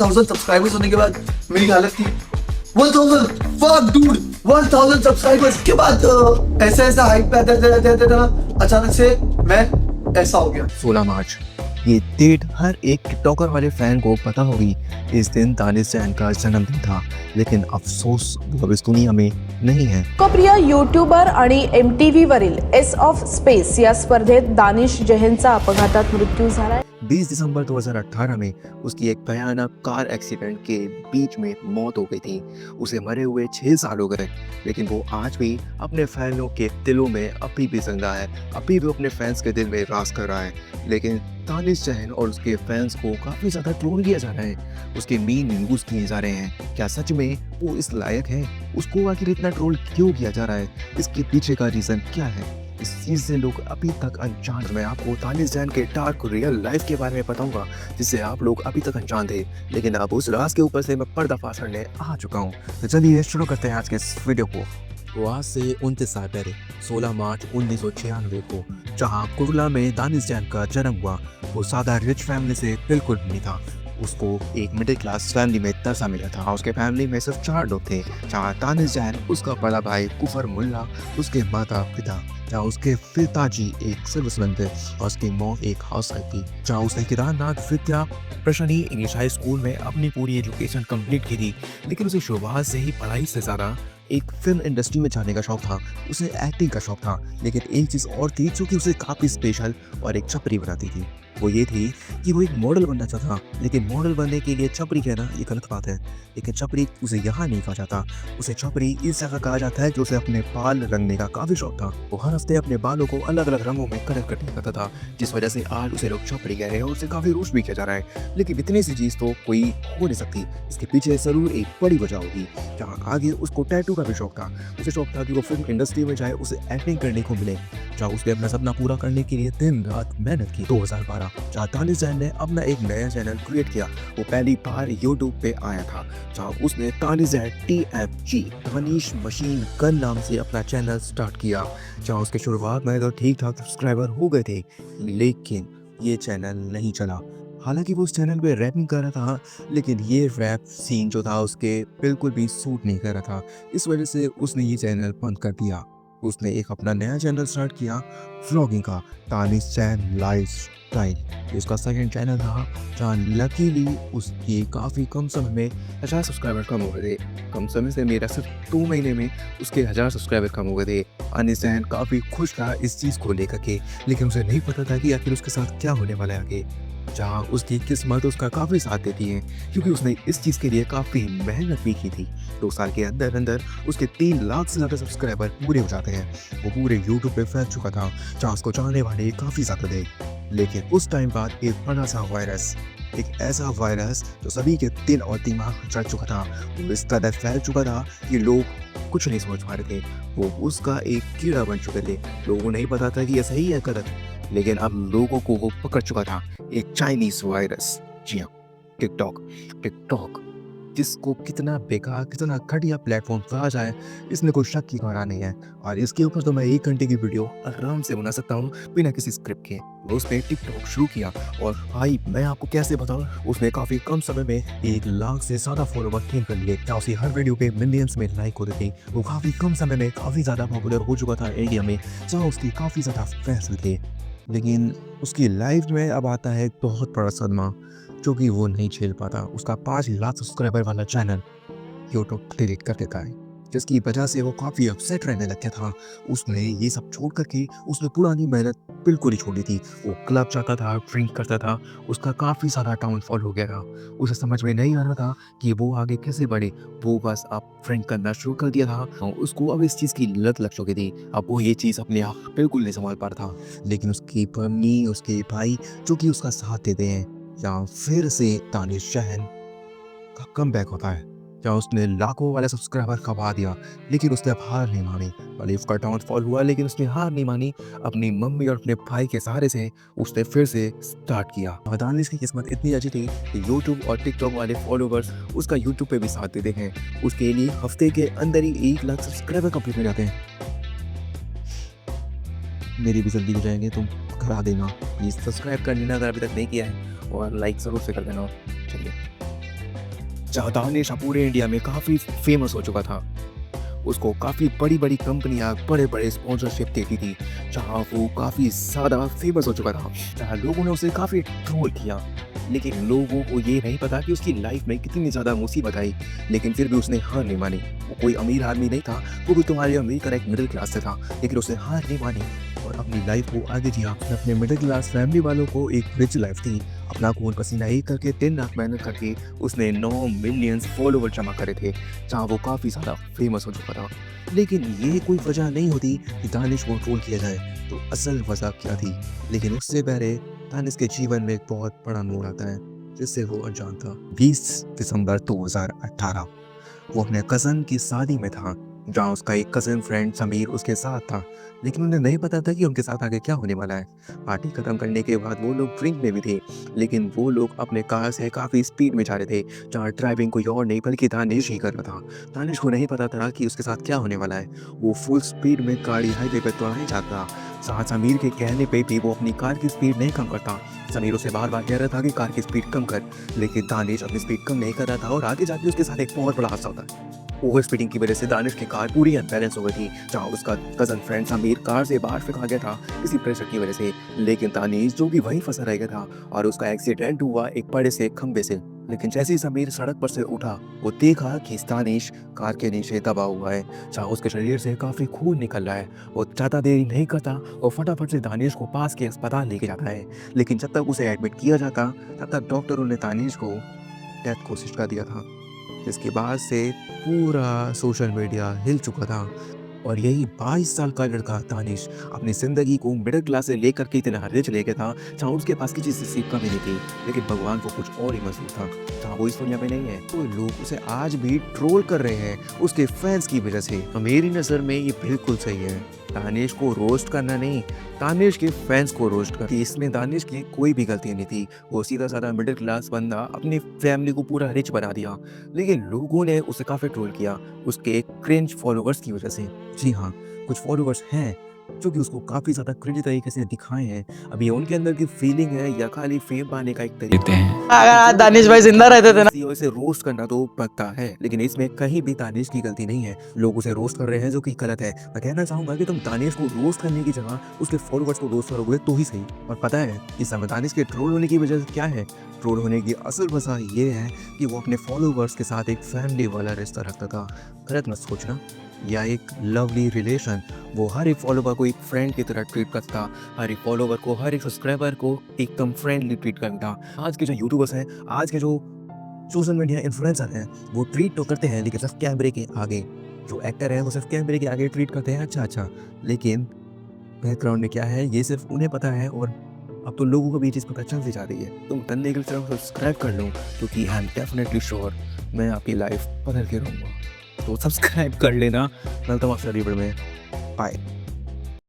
1000 subscribers होने के बाद मेरी हालत थी 1000 फक डूड 1000 सब्सक्राइबर्स के बाद ऐसा हाइप पे आता अचानक से मैं ऐसा हो गया। 16 मार्च ये डेट हर एक टिकटॉकर वाले फैन को पता होगी। इस दिन दानिश जैन का जन्मदिन था, लेकिन अफसोस वो अब इस दुनिया में नहीं है। लोकप्रिय यूट्यूबर आणि MTV वरील एस ऑफ स्पेस या स्पर्धेत दानिश जैनचा अपघातात मृत्यू झालाय। 20 दिसंबर 2018 में उसकी एक भयानक कार एक्सीडेंट के बीच में मौत हो गई थी। उसे मरे हुए 6 साल हो गए, लेकिन वो आज भी अपने फैनों के दिलों में अभी भी जिंदा है, अभी भी अपने फैंस के दिल में राज कर रहा है। लेकिन दानिश जैन और उसके फैंस को काफ़ी ज़्यादा ट्रोल किया जा रहा है, उसके मीन यूज़ किए जा रहे हैं। क्या सच में वो इस लायक है? उसको आखिर इतना ट्रोल क्यों किया जा रहा है? इसके पीछे का रीज़न क्या है? इस चीज़ से लोग अभी तक अनजान। मैं आपको दानिश जैन के डार्क रियल लाइफ के बारे में बताऊंगा, जिससे आप लोग अभी तक अनजान थे, लेकिन अब उस राज के ऊपर से मैं पर्दाफाश करने आ चुका हूँ। तो चलिए शुरू करते हैं आज के इस वीडियो को। तो आज से 29 साल पहले 16 मार्च 1996 को जहाँ कुर्ला में दानिश जैन का जन्म हुआ, वो सादा रिच फैमिली से बिल्कुल नहीं था। उसको एक मिडिल क्लास फैमिली में दर्जा मिला था। उसके फैमिली में सिर्फ 4 लोग थे, जहाँ दानिश जैन, उसका बड़ा भाई कुफर मुल्ला, उसके माता पिता, जहाँ उसके पिताजी एक सर्विसमैन थे और उसकी मौम एक हाउसवाइफ थी। जहाँ उसने केदारनाथ विद्या प्रशनी इंग्लिश हाई स्कूल में अपनी पूरी एजुकेशन कंप्लीट की थी, लेकिन उसे शुरुआत से ही पढ़ाई से ज़्यादा एक फिल्म इंडस्ट्री में जाने का शौक था। उसे एक्टिंग का शौक था, लेकिन एक चीज़ और थी जो कि उसे काफ़ी स्पेशल और एक छपरी बनाती थी। वो ये थी कि वो एक मॉडल बनना चाहता, लेकिन मॉडल बनने के लिए छपरी कहना ये गलत बात है। लेकिन छपरी उसे यहाँ नहीं कहा जाता, उसे छपरी इस जगह कहा जाता है जो उसे अपने बाल रंगने का काफ़ी शौक था। वो हर हफ्ते अपने बालों को अलग अलग रंगों में कलर करने करता था, जिस वजह से आज उसे लोग छपरी कह रहे हैं और उसे काफ़ी रोस्ट भी किया जा रहा है। लेकिन इतनी सी चीज़ तो कोई हो नहीं सकती, इसके पीछे ज़रूर एक बड़ी वजह होगी। जहाँ आगे उसको टैटू का भी शौक था। उसे शौक था कि वो फिल्म इंडस्ट्री में जाए, उसे एक्टिंग करने को मिले। जहाँ उसने अपना सपना पूरा करने के लिए दिन रात मेहनत की। 2012 जहाँ दानिश जैन ने अपना एक नया चैनल क्रिएट किया। वो पहली बार यूट्यूब पे आया था, जहाँ उसने Danish Jain TFG Danish machine gun नाम से अपना चैनल स्टार्ट किया। जहाँ उसके शुरुआत में तो ठीक ठाक सब्सक्राइबर हो गए थे, लेकिन ये चैनल नहीं चला। हालांकि वो उस चैनल पे रैपिंग कर रहा था, लेकिन ये रैप सीन जो था उसके बिल्कुल भी सूट नहीं कर रहा था। इस वजह से उसने ये चैनल बंद कर दिया। उसने एक अपना नया चैनल स्टार्ट किया व्लॉगिंग का, दानिश जैन लाइफस्टाइल। ये उसका सेकंड चैनल था, जहाँ लकीली उसकी काफ़ी कम समय में 1000 सब्सक्राइबर कम हो गए थे। कम समय से मेरा सिर्फ 2 महीने में उसके 1000 सब्सक्राइबर कम हो गए थे। दानिश जैन काफ़ी खुश था इस चीज़ को लेकर के, लेकिन उसे नहीं पता था कि आखिर उसके साथ क्या होने वाला है आगे। जहाँ उसकी किस्मत उसका काफ़ी साथ देती है, क्योंकि उसने इस चीज़ के लिए काफ़ी मेहनत भी की थी। 2 साल के अंदर अंदर उसके 3 लाख से ज़्यादा सब्सक्राइबर पूरे हो जाते हैं। वो पूरे यूट्यूब पे फैल चुका था, जहाँ उसको चाहने वाले काफ़ी ज़्यादा थे। लेकिन उस टाइम बाद एक बड़ा सा वायरस, एक ऐसा वायरस जो सभी के दिल और दिमाग चढ़ चुका था, वो इस कदर फैल चुका था कि लोग कुछ नहीं समझ पा रहे थे। वो उसका एक कीड़ा बन चुके थे। लोगों को नहीं पता था कि ये सही है गलत, लेकिन अब लोगों को वो पकड़ चुका था, एक चाइनीज वायरस। जी हाँ, टिकटॉक जिसको कितना बेकार, कितना घटिया प्लेटफॉर्म कहा जाए, इसमें कोई शक की बात नहीं है। और इसके ऊपर तो मैं 1 घंटे की वीडियो आराम से बना सकता हूँ बिना किसी स्क्रिप्ट के। वो उसने टिकटॉक शुरू किया और भाई मैं आपको कैसे बताऊँ, उसने काफ़ी कम समय में 1 लाख से ज़्यादा फॉलोवर गेन कर लिए। क्या उसकी हर वीडियो पे मिलियंस में लाइक होते थे। वो काफ़ी कम समय में काफ़ी ज़्यादा पॉपुलर हो चुका था इंडिया में, जहाँ उसकी काफ़ी ज़्यादा फैंस थे। लेकिन उसकी लाइफ में अब आता है एक बहुत बड़ा सदमा, जो कि वो नहीं झेल पाता। उसका 5 लाख सब्सक्राइबर वाला चैनल यूट्यूब डिलीट कर देता है, जिसकी वजह से वो काफ़ी अपसेट रहने लग गया था। उसने ये सब छोड़ करके उसने पुरानी मेहनत बिल्कुल ही छोड़ दी थी। वो क्लब जाता था, ड्रिंक करता था, उसका काफ़ी ज़्यादा डाउनफॉल हो गया था। उसे समझ में नहीं आ रहा था कि वो आगे कैसे बढ़े। वो बस अब ड्रिंक करना शुरू कर दिया था और उसको अब इस चीज़ की लत लग चुकी थी। अब वो ये चीज़ अपने आप बिल्कुल नहीं संभाल पा रहा था। लेकिन उसकी मम्मी, उसके भाई जो कि उसका साथ देते हैं, जहाँ फिर से दानिश जैन का कमबैक होता है, जहाँ उसने लाखों वाले सब्सक्राइबर कमा दिया। लेकिन उसने अब हार नहीं मानी। भले उसका डाउनफॉल हुआ, लेकिन उसने हार नहीं मानी। अपनी मम्मी और अपने भाई के सहारे से उसने फिर से स्टार्ट किया। और दानिश की किस्मत इतनी अच्छी थी कि यूट्यूब और टिकटॉक वाले फॉलोवर्स उसका यूट्यूब पे भी साथ देते हैं। उसके लिए हफ्ते के अंदर ही 1 लाख सब्सक्राइबर कंप्लीट हो जाते हैं। मेरी भी जल्दी हो जाएंगे, तुम करा देना। प्लीज़ सब्सक्राइब कर लेना अगर अभी तक नहीं किया है, और लाइक ज़रूर से कर देना। चलिए। जहाँ दानिश पूरे इंडिया में काफ़ी फेमस हो चुका था। उसको काफ़ी बड़ी बड़ी कंपनियाँ बड़े बड़े स्पॉन्सरशिप देती थी, जहाँ वो काफ़ी ज़्यादा फेमस हो चुका था, जहाँ लोगों ने उसे काफ़ी ट्रोल किया। लेकिन लोगों को ये नहीं पता कि उसकी लाइफ में कितनी ज़्यादा मुसीबत आई, लेकिन फिर भी उसने हार नहीं मानी। वो कोई अमीर आदमी नहीं था, वो भी तुम्हारे अमीर का एक मिडिल क्लास से था, लेकिन उसने हार नहीं मानी और अपनी लाइफ को आगे जिया। अपने मिडिल क्लास फैमिली वालों को एक रिच लाइफ थी। अपना खून पसीना एक करके 3 लाख मेहनत करके उसने 9 मिलियन फॉलोवर जमा करे थे, जहाँ वो काफ़ी ज़्यादा फेमस हो चुका था। लेकिन ये कोई वजह नहीं होती कि दानिश को ट्रोल किया जाए। तो असल वजह क्या थी? लेकिन उससे पहले दानिश के जीवन में एक बहुत बड़ा मोड़ आता है, जिससे वो अनजान था। 20 दिसंबर 2018 वो अपने कज़न की शादी में था, जहाँ उसका एक कज़न फ्रेंड समीर उसके साथ था, लेकिन उन्हें नहीं पता था कि उनके साथ आगे क्या होने वाला है। पार्टी खत्म करने के बाद वो लोग ड्रिंक में भी थे, लेकिन वो लोग अपने कार से काफ़ी स्पीड में जा रहे थे, जहाँ ड्राइविंग कोई और नहीं बल्कि दानिश ही कर रहा था। दानिश को नहीं पता था कि उसके साथ क्या होने वाला है। वो फुल स्पीड में गाड़ी हाईवे पर दौड़ाई जाता, जहाँ समीर के कहने पे भी वो अपनी कार की स्पीड नहीं कम करता। समीर उसे बार बार कह रहा था कि कार की स्पीड कम कर, लेकिन दानिश अपनी स्पीड कम नहीं कर रहा था और आगे जाके उसके साथ एक बहुत बड़ा हादसा होता है। ओवर स्पीडिंग की वजह से दानिश की कार पूरी अनबैलेंस हो गई थी, जहाँ उसका कजन फ्रेंड समीर कार से बाहर फेंका गया था किसी प्रेशर की वजह से, लेकिन दानिश जो भी वहीं फंसा रह गया था और उसका एक्सीडेंट हुआ एक बड़े से खंबे से। लेकिन जैसे ही समीर सड़क पर से उठा, वो देखा कि दानिश कार के नीचे दबा हुआ है, जहाँ उसके शरीर से काफ़ी खून निकल रहा है। वो ज़्यादा देरी नहीं करता और फटाफट से दानिश को पास के अस्पताल लेके जाता है, लेकिन जब तक उसे एडमिट किया जाता तब तक डॉक्टरों ने दानिश को डेथ घोषित कर दिया था। जिसके बाद से पूरा सोशल मीडिया हिल चुका था और यही 22 साल का लड़का दानिश अपनी ज़िंदगी को मिडिल क्लास से लेकर के इतना रिच ले गया था, जहाँ उसके पास किसी चीज़ की कमी नहीं थी, लेकिन भगवान को कुछ और ही मंजूर था, जहाँ वो इस दुनिया में नहीं है। तो लोग उसे आज भी ट्रोल कर रहे हैं उसके फैंस की वजह से। तो मेरी नज़र में ये बिल्कुल सही है। दानिश को रोस्ट करना नहीं, दानिश के फैंस को रोस्ट कर। इसमें दानिश की कोई भी गलती नहीं थी। वो सीधा साधा मिडिल क्लास बंदा अपनी फैमिली को पूरा रिच बना दिया, लेकिन लोगों ने उसे काफ़ी ट्रोल किया उसके एक क्रिंज फॉलोवर्स की वजह से। जी हाँ, कुछ फॉलोवर्स हैं जो कि उसको काफ़ी ज़्यादा क्रिंज तरीके से दिखाए हैं। अब ये उनके अंदर की फीलिंग है या खाली फेम पाने का एक तरीका है। अगर आज दानिश भाई जिंदा रहते थे ना, इसे रोस्ट करना तो बनता है, लेकिन इसमें कहीं भी दानिश की गलती नहीं है। लोग उसे रोस्ट कर रहे हैं जो कि गलत है। मैं कहना चाहूंगा कि तुम दानिश को रोस्ट करने की जगह उसके फॉलोवर्स को रोस्ट करोगे तो ही सही। और पता है इस समय दानिश के ट्रोल होने की वजह क्या है? ट्रोल होने की असल वजह ये है कि वो अपने फॉलोवर्स के साथ एक फैमिली वाला रिश्ता रखता था। गलत मत सोचना, या एक लवली रिलेशन। वो हर एक फॉलोवर को एक फ्रेंड की तरह ट्रीट करता, हर एक फॉलोवर को, हर एक सब्सक्राइबर को एकदम फ्रेंडली ट्रीट करता। आज के जो यूट्यूबर्स हैं, आज के जो सोशल मीडिया इन्फ्लुएंसर हैं, वो ट्रीट तो करते हैं लेकिन सिर्फ कैमरे के आगे। जो एक्टर है वो सिर्फ कैमरे के आगे ट्रीट करते हैं, अच्छा, लेकिन बैकग्राउंड में क्या है ये सिर्फ उन्हें पता है। और अब तो लोगों को भी ये चीज़ पता चलती जा रही है। तुम तन्ने के चैनल को सब्सक्राइब कर लो, क्योंकि आई एम डेफिनेटली श्योर मैं आपकी लाइफ बदल के रहूँगा। तो सब्सक्राइब कर लेना। मिलता हूँ आपसे अगली वीडियो में। बाय।